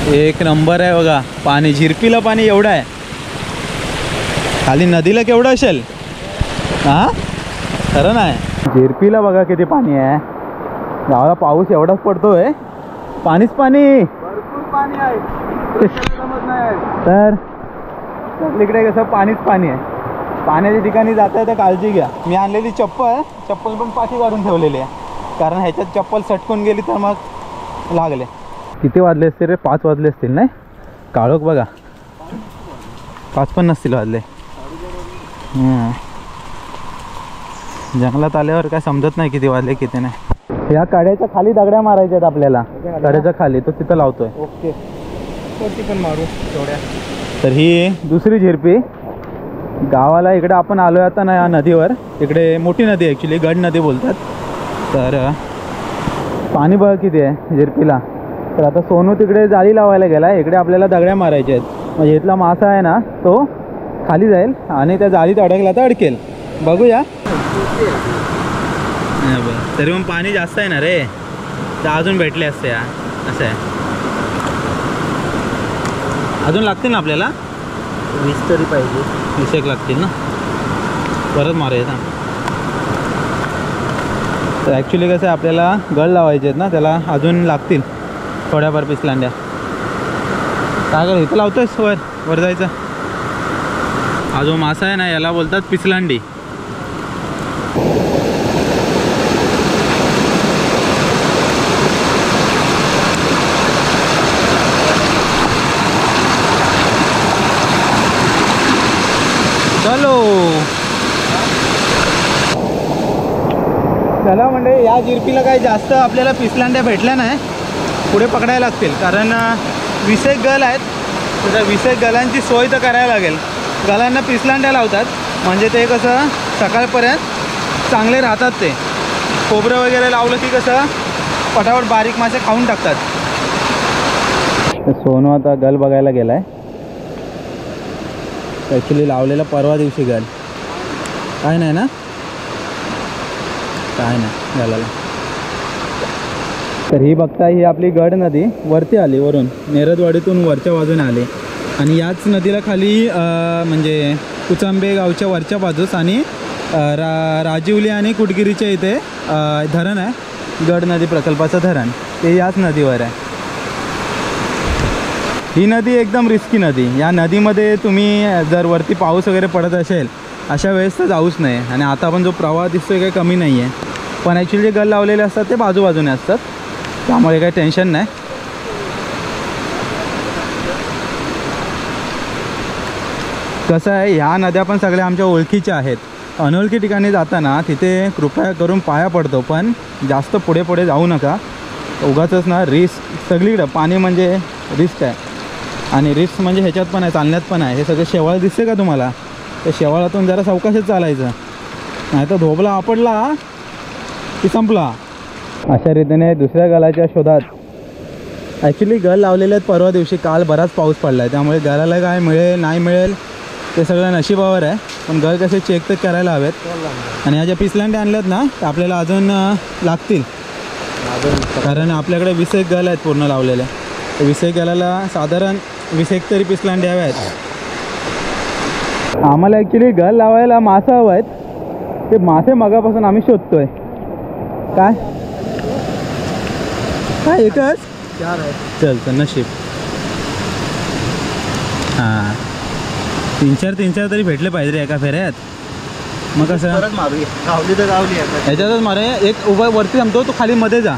एक नंबर आहे बघा पाणी. झिरपीला पाणी एवढं आहे, खाली नदीला केवढं असेल हां खरं नाही. झिरपीला बघा किती पाणी आहे. गावाला पाऊस एवढाच पडतोय, पाणीच पाणी, भरपूर पाणी आहे. तर इकडे कसं पाणीच पाणी आहे. पाण्याच्या ठिकाणी जाता तर काळजी घ्या. मी आणलेली चप्पल पण पाठी काढून ठेवलेली आहे, कारण ह्याच्यात चप्पल सटकून गेली तर मग लागले. किती वाजले असतील रे? 5 वाजले असतील नाही? काळोख बघा, 5 पण नसतील वाजले. जंगलात आल्यावर काय समजत नाही किती वाजले किती नाही. या काड्याच्या खाली दगड्या मारायच्या आहेत आपल्याला, काड्याच्या खाली तो तिथं लावतोय. ओके, पण मारू तेवढ्या. तर ही दुसरी झिरपी गावाला इकडे आपण आलो आहे आता ना या नदीवर. इकडे मोठी नदी ॲक्च्युली, गड नदी बोलतात. तर पाणी बघा किती आहे झिरपीला. तर आता सोनू तिकडे जाळी लावायला गेला, इकडे आपल्याला दगड्या मारायच्या आहेत. म्हणजे इथला मासा आहे ना तो खाली जाईल आणि त्या जाळीत अडकला तर अडकेल. बघूया. तरी पण पाणी जास्त आहे ना रे, तर अजून भेटले असते या. असं आहे, अजून लागतील ना आपल्याला 20 तरी पाहिजे. 20 लागतील ना, परत मारूया ना. तर ॲक्च्युली कसं आहे, आपल्याला गळ लावायचे आहेत ना, त्याला अजून लागतील थोड्याफार पिसलांड्या. काय कर इथं लावतोयस? वर जायचं. हा जो मासा आहे ना याला बोलतात पिसलांडी. चलो चला. म्हणजे या झिरपीला काही जास्त आपल्याला पिसलांड्या भेटल्या नाही, पुढे पकडायला लागतील. कारण 20 गल आहेत, तर 20 गलांची सोय तर करायला लागेल. गलांना पिसलांड्या लावतात म्हणजे ते कसं सकाळपर्यंत चांगले राहतात. ते खोबरं वगैरे लावलं की कसं पटापट बारीक मासे खाऊन टाकतात. सोनू आता गल बघायला गेला आहे. ॲक्च्युली लावलेला परवा दिवशी गल. काय नाही ना, काय नाही गलाला. तर ही बघता, ही आपली गड नदी वरती आली, वरून नेरदवाडीतून वरच्या बाजूने आली. आणि याच नदीला खाली म्हणजे कुचांबे गावच्या वरच्या बाजूस आणि राजिवली आणि कुटगिरीच्या इथे धरण आहे, गड नदी प्रकल्पाचं धरण, ते याच नदीवर आहे. ही नदी एकदम रिस्की नदी. या नदीमध्ये तुम्ही जर वरती पाऊस वगैरे पडत असेल अशा वेळेस तर जाऊच नाही. आणि आता पण जो प्रवाह दिसतोय काही कमी नाही आहे, पण ॲक्च्युली जे गल लावलेले असतात ते बाजूबाजूने असतात, त्यामुळे काही टेन्शन नाही. कसं आहे, ह्या नद्या पण सगळ्या आमच्या ओळखीच्या आहेत. अनोळखी ठिकाणी जाताना तिथे कृपया करून पाया पडतो, पण जास्त पुढे पुढे जाऊ नका. उगाचच ना रिस्क सगळीकडं. पाणी म्हणजे रिस्क आहे, आणि रिस्क म्हणजे ह्याच्यात पण आहे, चालण्यात पण आहे. हे सगळं शेवाळ दिसते का तुम्हाला? त्या शेवाळातून जरा सावकाशच चालायचं, नाही तर धोबला आपडला की संपला. अशा रीतीने दुसऱ्या गलाच्या शोधात. ॲक्च्युली गल लावलेले आहेत परवा दिवशी, काल बराच पाऊस पडला आहे, त्यामुळे गलाला काय मिळेल नाही मिळेल ते सगळं नशिबावर आहे. पण गल कसे चेक तर करायला हवेत. आणि ह्या ज्या पिसलांड्या आणल्यात ना त्या आपल्याला अजून लागतील, कारण आपल्याकडे 20 गल आहेत पूर्ण लावलेले. 20 गलाला साधारण 20 तरी पिसलांड्या हव्या आहेत. आम्हाला ॲक्च्युली गल लावायला मासा हवं आहेत. ते मासे मगापासून आम्ही शोधतोय. काय काय एकच 4 आहे. चल नशीब. हां, 3-4 तरी भेटले पाहिजे रे एका फेऱ्यात. मग कसं परत मारूया. गावली तर गावली आहे, ह्याच्यातच मारे. एक उभा वरती थांबतो, तो खाली मध्ये जा.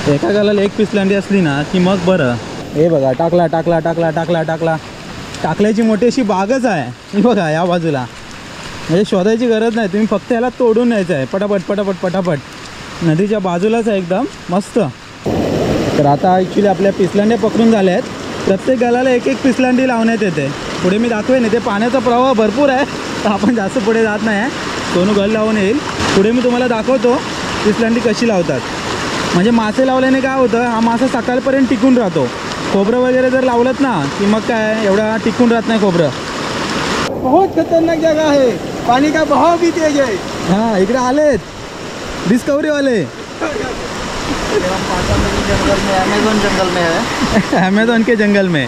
एका गालाला एक पिसलांडी असली ना की मग बरं. हे बघा, टाकला टाकला टाकला टाकला टाकला टाकल्याची मोठी अशी बागच आहे. ही बघा या बाजूला, म्हणजे शोधायची गरज नाही, तुम्ही फक्त याला तोडून न्यायचं आहे. पटापट पटापट पटापट. नदीच्या बाजूलाच आहे एकदम मस्त. तर आता ॲक्च्युली आपल्या पिसलांड्या पकडून झाल्या आहेत. प्रत्येक गालाला एक एक पिसलांडी लावण्यात येते. पुढे मी दाखवेन, ते पाण्याचा प्रवाह भरपूर आहे, तर आपण जास्त पुढे जात नाही आहे. सोनू गल लावून येईल. पुढे मी तुम्हाला दाखवतो पिसलांडी कशी लावतात. म्हणजे मासे लावल्याने काय होतं, हा मासा सकाळपर्यंत टिकून राहतो. खोबरं वगैरे जर लावलंत ना की मग काय एवढा टिकून राहत नाही खोबरं. बहुत खतरनाक जगह है, पानी का बहाव भी तेज है. हाँ, इकडे आलेत डिस्कवरी वाले. जंगल में, अमेजोन जंगल में है। अमेजोन के जंगल में,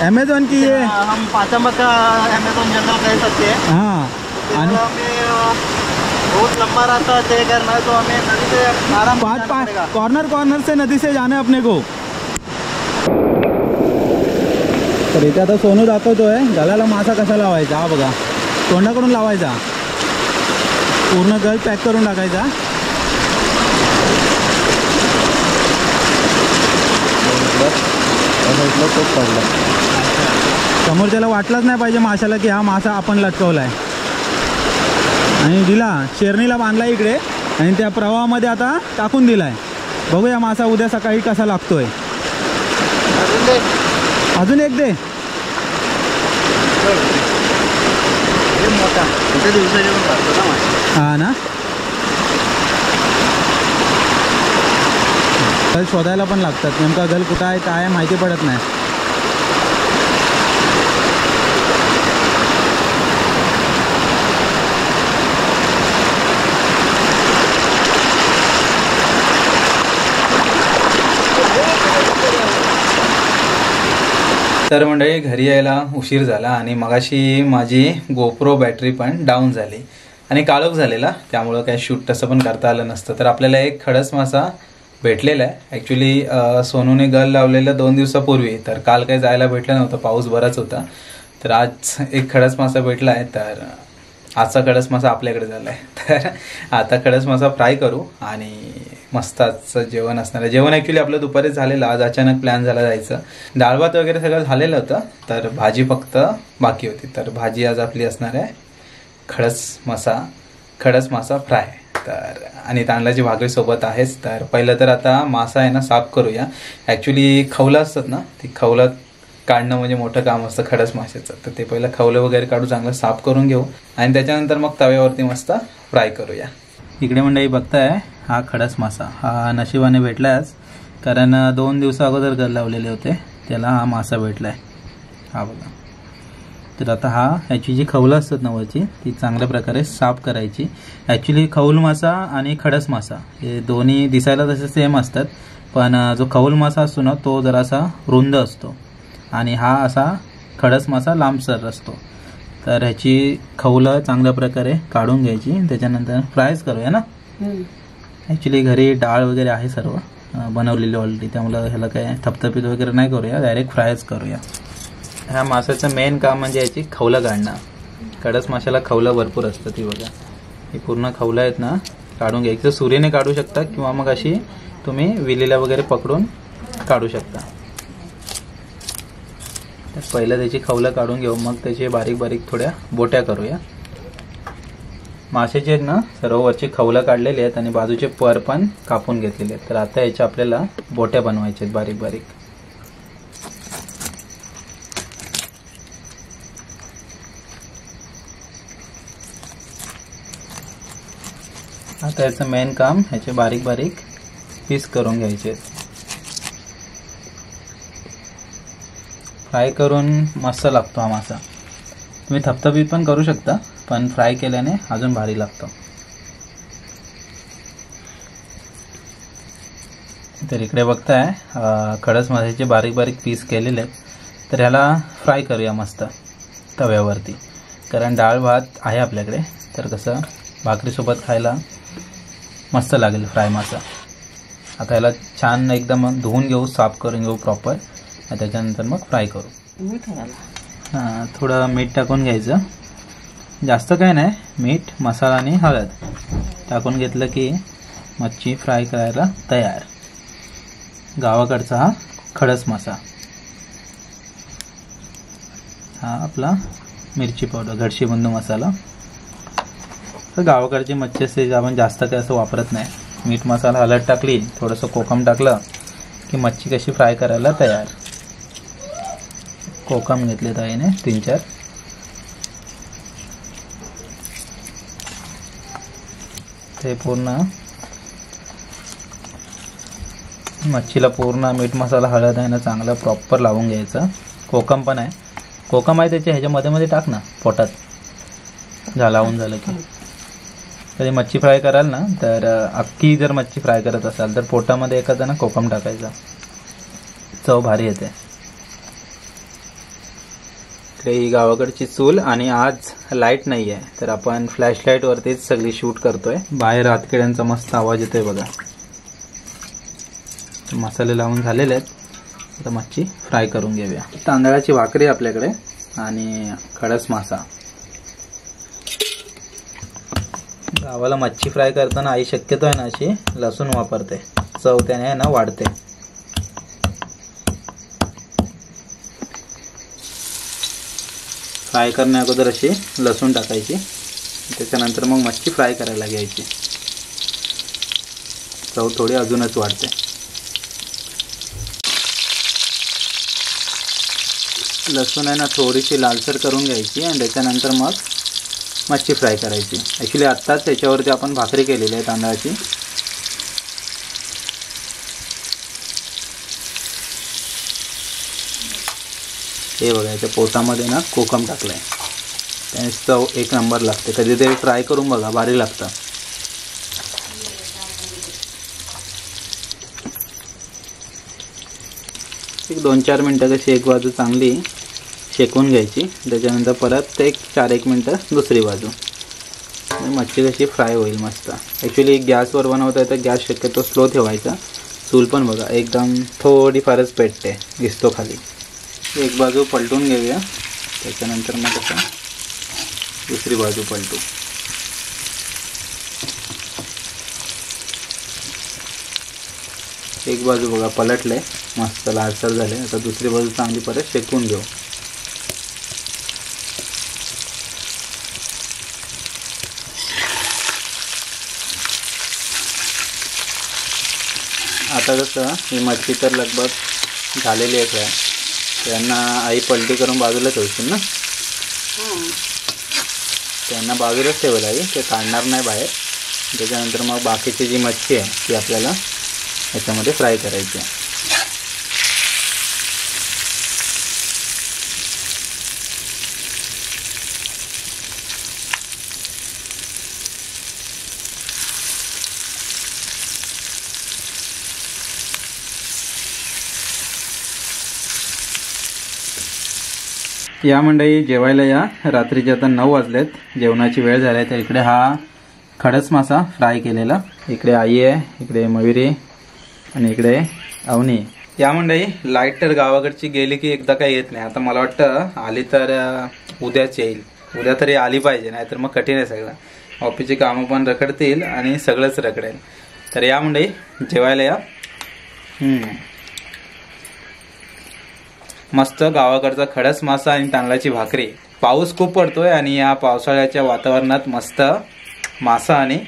अमेजोन की ये हम पाचामा का अमेजोन जंगल कह सकते हैं। हाँ आणि हमें बहुत लंबा रास्ता तय करना है, तो हमें नदी से आराम से जाना पड़ेगा। कॉर्नर से नदी से जाना है अपने को। तर इथे आता सोनू दाखवतोय गळ्याला मासा कसा लावायचा. हा बघा, तोंडाकडून लावायचा, पूर्ण गळ पॅक करून टाकायचा. समोरच्याला वाटलंच नाही पाहिजे माशाला की हा मासा आपण लटकवलाय. आणि दिला शेरणीला बांधला इकडे आणि त्या प्रवाहामध्ये आता टाकून दिलाय. बघूया मासा उद्या सकाळी कसा लागतोय. अजून एक दे. हा ना, गल शोधायला पण लागतात. नेमका गल कुठं आहे काय आहे माहिती पडत नाही. तर मंडळी घरी यायला उशीर झाला आणि मगाशी माझी गोप्रो बॅटरी पण डाऊन झाली आणि काळोख झालेला, त्यामुळं काय शूट तसं पण करता आलं नसतं. तर आपल्याला एक खडस मासा भेटलेला आहे. ॲक्च्युली सोनूने गल लावलेलं 2 दिवसापूर्वी, तर काल काही जायला भेटलं नव्हतं, पाऊस बराच होता. तर आज एक खडस मासा भेटला आहे. तर आजचा खडस मासा आपल्याकडे झाला आहे. तर आता खडस मासा फ्राय करू आणि मस्त आजचं जेवण असणार आहे. जेवण ॲक्च्युली आपलं दुपारीच झालेलं, आज अचानक प्लॅन झाला जायचं. डाळ भात वगैरे सगळं झालेलं होतं, तर भाजी फक्त बाकी होती. तर भाजी आज आपली असणार आहे खडस मासा फ्राय. तर आणि तांदळाची भाकरी सोबत आहेच. तर पहिलं तर आता मासा आहे ना साफ करूया. ॲक्च्युली खवलं असतात ना, ती खवलं काढणं म्हणजे मोठं काम असतं खडस माशाचं. तर ते पहिलं खवलं वगैरे काढू, चांगलं साफ करून घेऊ आणि त्याच्यानंतर मग तव्यावरती मस्त फ्राय करूया. इकडे मंडळी बघताय, हा खडस मासा हा नशिबाने भेटलाच, कारण 2 दिवसा अगोदर गल लावलेले होते, त्याला हा मासा भेटलाय. हा बघा. तर आता ह्याची जी खवलं असतात ना वरची, ती चांगल्या प्रकारे साफ करायची. ॲक्च्युली खौल मासा आणि खडस मासा हे दोन्ही दिसायला तसे सेम असतात, पण जो खौल मासा असतो ना तो जरासा रुंद असतो आणि हा असा खडस मासा लांबसर असतो. तर ह्याची खवलं चांगल्या प्रकारे काढून घ्यायची, त्याच्यानंतर फ्रायच करूया ना. ॲक्च्युली घरी डाळ वगैरे आहे सर्व बनवलेली ऑलरेडी, त्यामुळं ह्याला काय थपथपीत वगैरे नाही करूया, डायरेक्ट फ्रायच करूया. ह्या माशाचं मेन काम म्हणजे याची खवलं काढणं. खडस माशाला खवलं भरपूर असतं, ती बघा ही पूर्ण खवलं आहेत ना काढून घ्यायची. तर सुरीने काढू शकता किंवा मग अशी तुम्ही विलीला वगैरे पकडून काढू शकता. तर पहिलं त्याची खवलं काढून घेऊ, मग त्याचे बारीक बारीक थोड्या बोट्या करूया. माशाचे आहेत ना सर्व वरची खवलं काढलेली आहेत आणि बाजूचे पर पण कापून घेतलेले आहेत. तर आता याच्या आपल्याला बोट्या बनवायच्या आहेत बारीक बारीक. आता याचं मेन काम ह्याचे बारीक बारीक पीस करून घ्यायचे आहेत. फ्राय करून मस्त लागतो हा मासा. तुम्ही थपथपीत पण करू शकता, पण फ्राय केल्याने अजून भारी लागतो. तर इकडे बघताय खडस माशाचे बारीक बारीक पीस केलेले आहेत. तर ह्याला फ्राय करूया मस्त तव्यावरती, कारण डाळ भात आहे आपल्याकडे, तर कसं भाकरीसोबत खायला मस्त लागेल फ्राय मासा. आता याला छान एकदम धुवून घेऊ, साफ करून घेऊ प्रॉपर, त्याच्यानंतर मग फ्राय करू. हां, थोडं मीठ टाकून घ्यायचं, जास्त काय नाही, मीठ मसाला आणि हळद टाकून घेतलं की मच्छी फ्राय करायला तयार. गावाकडचा हा खडस मासा. हा आपला मिरची पावडर, घडशी बंधू मसाला. तर गावाकडची मच्छी असते, आपण जास्त काय असं वापरत नाही. मीठ मसाला हळद टाकली, थोडंसं कोकम टाकलं की मच्छी कशी फ्राय करायला तयार. कोकम घेतले ताईने 3-4. ते पूर्ण मच्छीला पूर्ण मीठ मसाला हळद आहे ना चांगलं प्रॉपर लावून घ्यायचं. कोकम पण आहे, कोकम आहे त्याच्या ह्याच्या मध्ये टाक ना पोटात, लावून झालं की. कधी मच्छी फ्राय कराल ना तर अख्खी जर मच्छी फ्राय करत असाल तर पोटामध्ये एखादा ना कोकम टाकायचा, चव भारी येते. इकडे ही गावाकडची चूल आणि आज लाईट नाही आहे तर आपण फ्लॅश लाईट वरतीच सगळी शूट करतोय. बाहेर हातकिड्यांचा मस्त आवाज येतोय बघा. मसाले लावून झालेले आहेत. आता मच्छी फ्राय करून घेऊया. तांदळाची भाकरी आपल्याकडे आणि खडस मासा. गावाला मच्छी फ्राय करताना आई शक्यतो आहे ना अशी लसूण वापरते, चव त्याने आहे ना वाढते. फ्राय करण्या अगोदर अशी लसूण टाकायची, त्याच्यानंतर मग मच्छी फ्राय करायला घ्यायची. चव थोडी अजूनच वाढते. लसूण आहे ना थोडीशी लालसर करून घ्यायची आणि त्याच्यानंतर मग मच्छी फ्राय करायची. ॲक्च्युली आत्ताच त्याच्यावरती आपण भाकरी केलेली आहे तांदळाची. हे बघा याच्या पोटामध्ये ना कोकम टाकलं आहे, त्याने चव एक नंबर लागते. कधीतरी ट्राय करून बघा, भारी लागतं. एक 2-4 मिनटं कशी एक बाजू चांगली शेकून घ्यायची, त्याच्यानंतर परत एक 4-1 मिनटं दुसरी बाजू. मच्छी कशी फ्राय होईल मस्त. ॲक्च्युली गॅसवर बनवता आहे तर गॅस शक्यतो स्लो ठेवायचा. चूल पण बघा एकदम थोडीफारच पेटते, दिसतो खाली. एक बाजू पलटून घेऊया, त्याच्यानंतर मग कसं दुसरी बाजू पलटू. एक बाजू बघा पलटले, मस्त लालसर झाले. आता दुसरी बाजू चांगली परत शेकून घेऊ. आता कसं ही मच्छी तर लगभग झालेली आहे काय, त्यांना आई पलटी करून बाजूला ठेवशील ना. त्यांना बाजूलाच ठेवलं आई, ते काढणार नाही बाहेर. त्याच्यानंतर मग बाकीची जी मच्छी आहे ती आपल्याला ह्याच्यामध्ये फ्राय करायची आहे. या मंडळी जेवायला या. रात्रीचे आता 9 वाजलेत, जेवणाची वेळ झाली आहे. तर इकडे हा खडस मासा फ्राय केलेला, इकडे आई आहे, इकडे मयुरी आणि इकडे अवनी. या मंडळी लाईट तर गावाकडची गेली की एकदा काही येत नाही. आता मला वाटतं आली तर उद्याच येईल. उद्या तरी आली पाहिजे, नाहीतर मग कठीण आहे सगळं. ऑफिसची कामं पण रखडतील आणि सगळंच रखडेल. तर या मंडळी जेवायला या. मस्त गावाकडचा खडस मासा आणि तांदळाची भाकरी. पाऊस खूप पडतोय आणि या पावसाळ्याच्या वातावरणात मस्त मासा आणि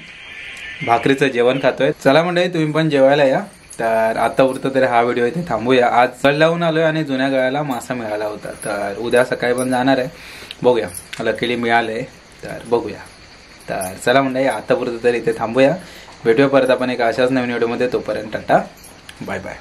भाकरीचं जेवण खातोय. चला मंडळी तुम्ही पण जेवायला या. तर आता उरतं तरी हा व्हिडिओ इथे थांबूया. आज गळ लावून आलोय आणि जुन्या गळ्याला मासा मिळाला होता, तर उद्या सकाळी पण जाणार आहे. बघूया, लकीली मिळालंय तर बघूया. तर चला मंडळी आता उरतं तरी इथे थांबूया. भेटूया परत आपण एक अशाच नवीन व्हिडिओमध्ये. तोपर्यंत टाटा, बाय बाय.